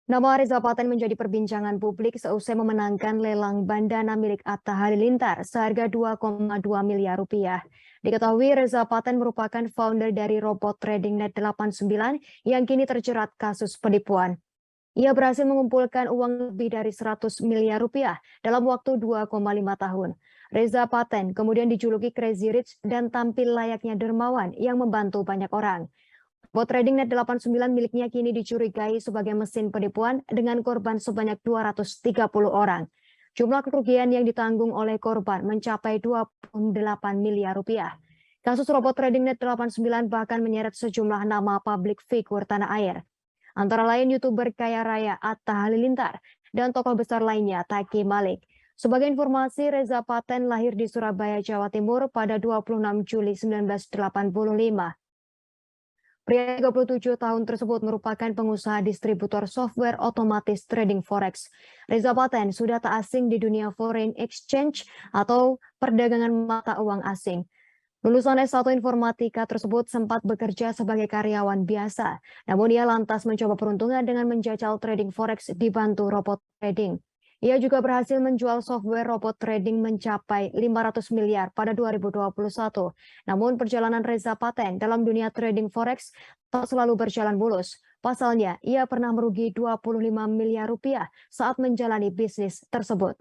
Nama Reza Paten menjadi perbincangan publik seusai memenangkan lelang bandana milik Atta Halilintar seharga 2,2 miliar rupiah. Diketahui Reza Paten merupakan founder dari robot trading Net89 yang kini terjerat kasus penipuan. Ia berhasil mengumpulkan uang lebih dari 100 miliar rupiah dalam waktu 2,5 tahun. Reza Paten kemudian dijuluki Crazy Rich dan tampil layaknya dermawan yang membantu banyak orang. Bot trading Net89 miliknya kini dicurigai sebagai mesin penipuan dengan korban sebanyak 230 orang. Jumlah kerugian yang ditanggung oleh korban mencapai 28 miliar rupiah. Kasus robot trading Net89 bahkan menyeret sejumlah nama publik figur tanah air. Antara lain YouTuber kaya raya Atta Halilintar dan tokoh besar lainnya Taki Malik. Sebagai informasi, Reza Paten lahir di Surabaya, Jawa Timur pada 26 Juli 1985. Pria 37 tahun tersebut merupakan pengusaha distributor software otomatis trading forex. Reza Paten sudah tak asing di dunia foreign exchange atau perdagangan mata uang asing. Lulusan S1 Informatika tersebut sempat bekerja sebagai karyawan biasa, namun ia lantas mencoba peruntungan dengan menjajal trading forex dibantu robot trading. Ia juga berhasil menjual software robot trading mencapai 500 miliar pada 2021. Namun perjalanan Reza Paten dalam dunia trading forex tak selalu berjalan mulus. Pasalnya, ia pernah merugi 25 miliar rupiah saat menjalani bisnis tersebut.